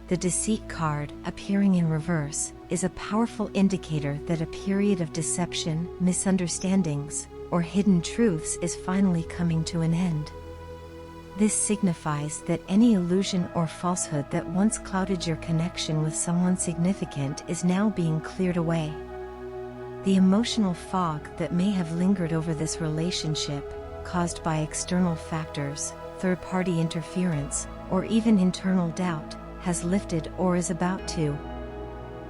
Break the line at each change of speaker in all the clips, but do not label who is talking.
The deceit card, appearing in reverse, is a powerful indicator that a period of deception, misunderstandings, or hidden truths is finally coming to an end. This signifies that any illusion or falsehood that once clouded your connection with someone significant is now being cleared away. The emotional fog that may have lingered over this relationship, caused by external factors, third-party interference, or even internal doubt, has lifted or is about to.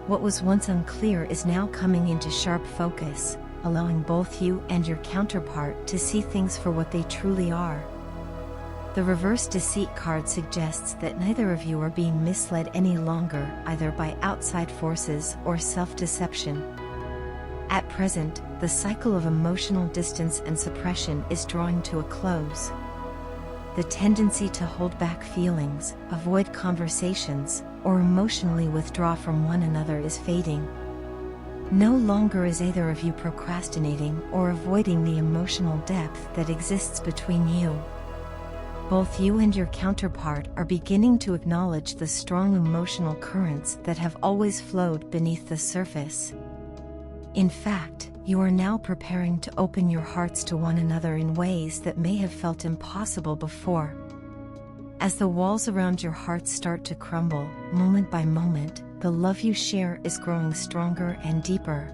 What was once unclear is now coming into sharp focus, allowing both you and your counterpart to see things for what they truly are. The reverse deceit card suggests that neither of you are being misled any longer, either by outside forces or self-deception. At present, the cycle of emotional distance and suppression is drawing to a close. The tendency to hold back feelings, avoid conversations, or emotionally withdraw from one another is fading. No longer is either of you procrastinating or avoiding the emotional depth that exists between you. Both you and your counterpart are beginning to acknowledge the strong emotional currents that have always flowed beneath the surface. In fact, you are now preparing to open your hearts to one another in ways that may have felt impossible before. As the walls around your hearts start to crumble, moment by moment, the love you share is growing stronger and deeper.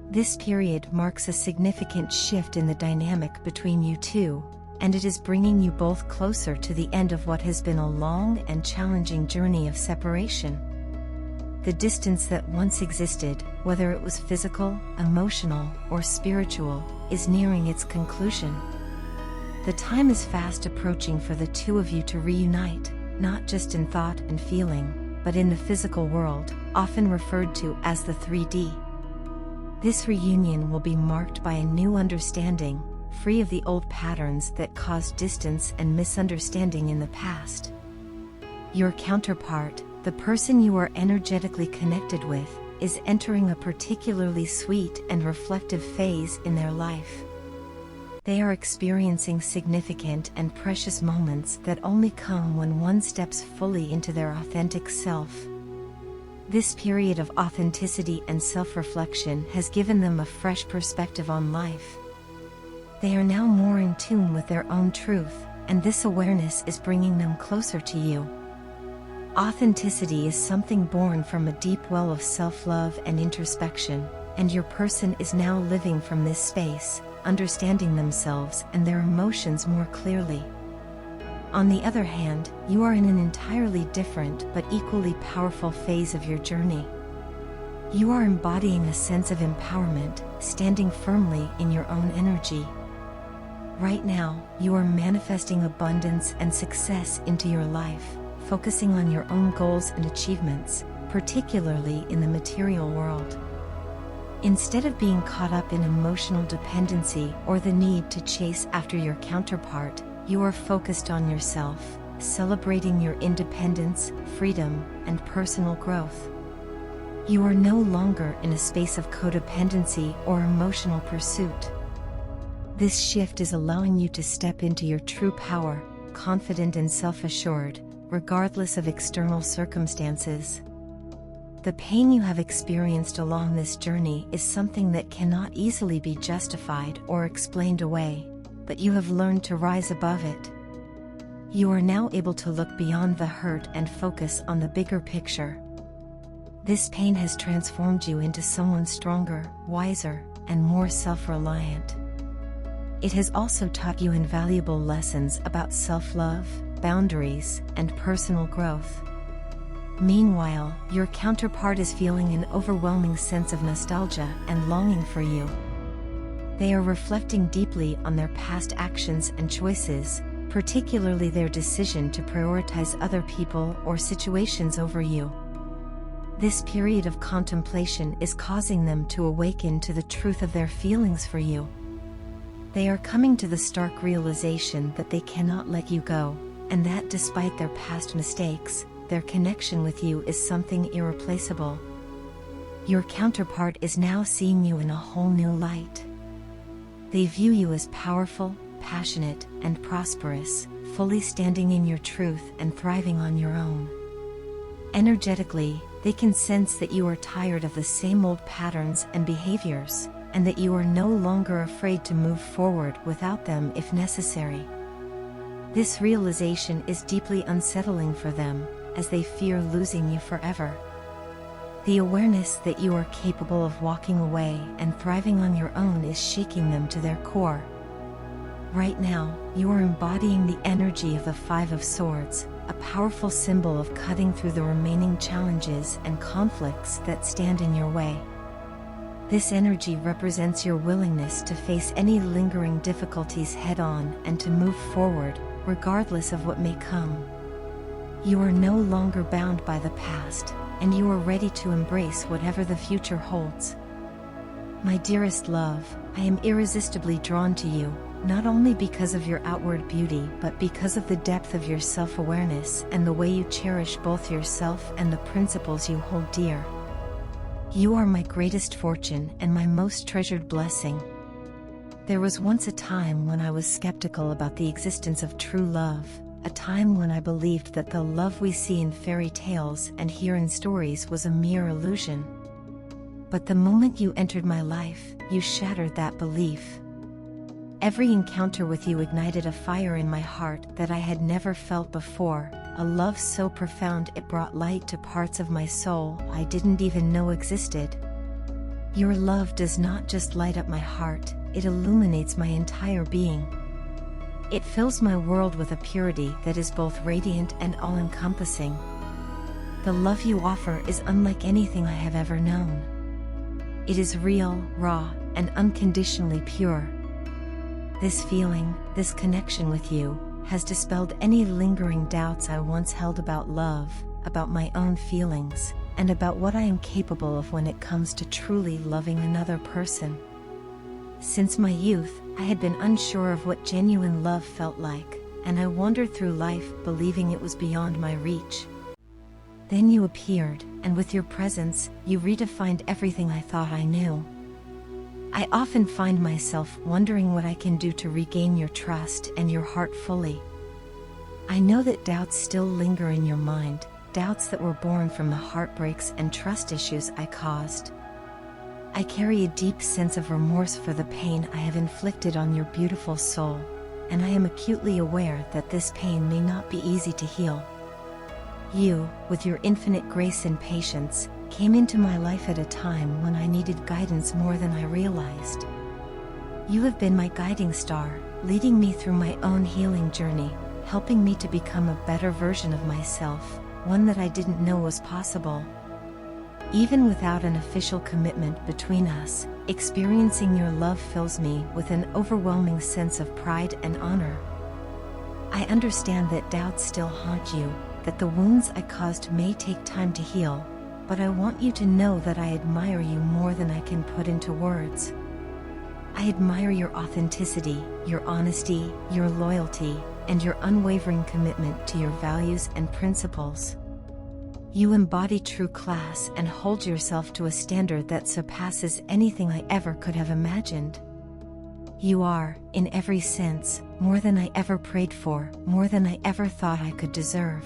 This period marks a significant shift in the dynamic between you two, and it is bringing you both closer to the end of what has been a long and challenging journey of separation. The distance that once existed, whether it was physical, emotional, or spiritual, is nearing its conclusion. The time is fast approaching for the two of you to reunite, not just in thought and feeling, but in the physical world, often referred to as the 3D. This reunion will be marked by a new understanding, free of the old patterns that caused distance and misunderstanding in the past. Your counterpart, the person you are energetically connected with, is entering a particularly sweet and reflective phase in their life. They are experiencing significant and precious moments that only come when one steps fully into their authentic self. This period of authenticity and self-reflection has given them a fresh perspective on life. They are now more in tune with their own truth, and this awareness is bringing them closer to you. Authenticity is something born from a deep well of self-love and introspection, and your person is now living from this space, understanding themselves and their emotions more clearly. On the other hand, you are in an entirely different but equally powerful phase of your journey. You are embodying a sense of empowerment, standing firmly in your own energy. Right now, you are manifesting abundance and success into your life, focusing on your own goals and achievements, particularly in the material world. Instead of being caught up in emotional dependency or the need to chase after your counterpart, you are focused on yourself, celebrating your independence, freedom, and personal growth. You are no longer in a space of codependency or emotional pursuit. This shift is allowing you to step into your true power, confident and self-assured, regardless of external circumstances. The pain you have experienced along this journey is something that cannot easily be justified or explained away, but you have learned to rise above it. You are now able to look beyond the hurt and focus on the bigger picture. This pain has transformed you into someone stronger, wiser, and more self-reliant. It has also taught you invaluable lessons about self-love, boundaries, and personal growth. Meanwhile, your counterpart is feeling an overwhelming sense of nostalgia and longing for you. They are reflecting deeply on their past actions and choices, particularly their decision to prioritize other people or situations over you. This period of contemplation is causing them to awaken to the truth of their feelings for you. They are coming to the stark realization that they cannot let you go, and that despite their past mistakes, their connection with you is something irreplaceable. Your counterpart is now seeing you in a whole new light. They view you as powerful, passionate, and prosperous, fully standing in your truth and thriving on your own. Energetically, they can sense that you are tired of the same old patterns and behaviors, and that you are no longer afraid to move forward without them if necessary. This realization is deeply unsettling for them, as they fear losing you forever. The awareness that you are capable of walking away and thriving on your own is shaking them to their core. Right now, you are embodying the energy of the Five of Swords, a powerful symbol of cutting through the remaining challenges and conflicts that stand in your way. This energy represents your willingness to face any lingering difficulties head-on and to move forward, regardless of what may come. You are no longer bound by the past, and you are ready to embrace whatever the future holds. My dearest love, I am irresistibly drawn to you, not only because of your outward beauty but because of the depth of your self-awareness and the way you cherish both yourself and the principles you hold dear. You are my greatest fortune and my most treasured blessing. There was once a time when I was skeptical about the existence of true love, a time when I believed that the love we see in fairy tales and hear in stories was a mere illusion. But the moment you entered my life, you shattered that belief. Every encounter with you ignited a fire in my heart that I had never felt before, a love so profound it brought light to parts of my soul I didn't even know existed. Your love does not just light up my heart, it illuminates my entire being. It fills my world with a purity that is both radiant and all-encompassing. The love you offer is unlike anything I have ever known. It is real, raw, and unconditionally pure. This feeling, this connection with you, has dispelled any lingering doubts I once held about love, about my own feelings, and about what I am capable of when it comes to truly loving another person. Since my youth, I had been unsure of what genuine love felt like, and I wandered through life believing it was beyond my reach. Then you appeared, and with your presence, you redefined everything I thought I knew. I often find myself wondering what I can do to regain your trust and your heart fully. I know that doubts still linger in your mind, doubts that were born from the heartbreaks and trust issues I caused. I carry a deep sense of remorse for the pain I have inflicted on your beautiful soul, and I am acutely aware that this pain may not be easy to heal. You, with your infinite grace and patience, came into my life at a time when I needed guidance more than I realized. You have been my guiding star, leading me through my own healing journey, helping me to become a better version of myself, one that I didn't know was possible. Even without an official commitment between us, experiencing your love fills me with an overwhelming sense of pride and honor. I understand that doubts still haunt you, that the wounds I caused may take time to heal, but I want you to know that I admire you more than I can put into words. I admire your authenticity, your honesty, your loyalty, and your unwavering commitment to your values and principles. You embody true class and hold yourself to a standard that surpasses anything I ever could have imagined. You are, in every sense, more than I ever prayed for, more than I ever thought I could deserve.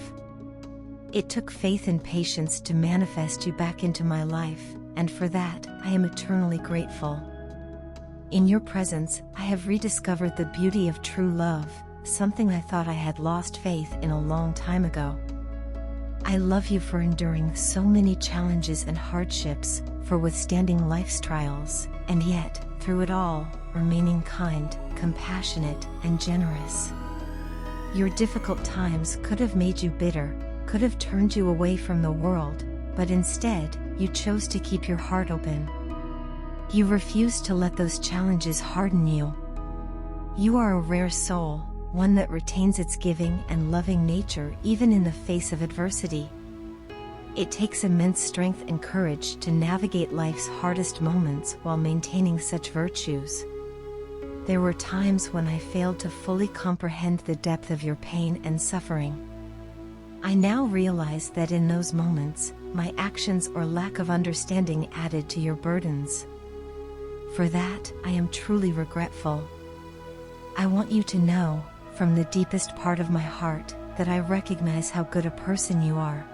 It took faith and patience to manifest you back into my life, and for that, I am eternally grateful. In your presence, I have rediscovered the beauty of true love, something I thought I had lost faith in a long time ago. I love you for enduring so many challenges and hardships, for withstanding life's trials, and yet, through it all, remaining kind, compassionate, and generous. Your difficult times could have made you bitter, could have turned you away from the world, but instead, you chose to keep your heart open. You refused to let those challenges harden you. You are a rare soul, one that retains its giving and loving nature even in the face of adversity. It takes immense strength and courage to navigate life's hardest moments while maintaining such virtues. There were times when I failed to fully comprehend the depth of your pain and suffering. I now realize that in those moments, my actions or lack of understanding added to your burdens. For that, I am truly regretful. I want you to know, from the deepest part of my heart, that I recognize how good a person you are.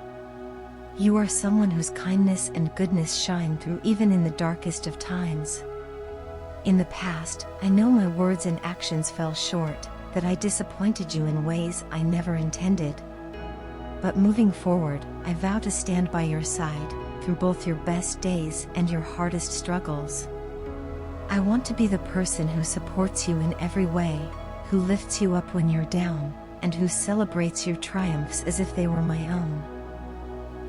You are someone whose kindness and goodness shine through even in the darkest of times. In the past, I know my words and actions fell short, that I disappointed you in ways I never intended. But moving forward, I vow to stand by your side, through both your best days and your hardest struggles. I want to be the person who supports you in every way, who lifts you up when you're down, and who celebrates your triumphs as if they were my own.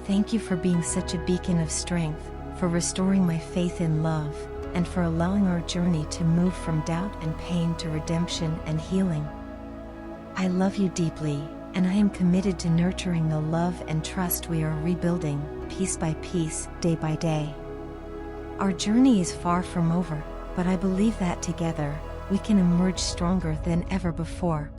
Thank you for being such a beacon of strength, for restoring my faith in love, and for allowing our journey to move from doubt and pain to redemption and healing. I love you deeply, and I am committed to nurturing the love and trust we are rebuilding, piece by piece, day by day. Our journey is far from over, but I believe that together, we can emerge stronger than ever before.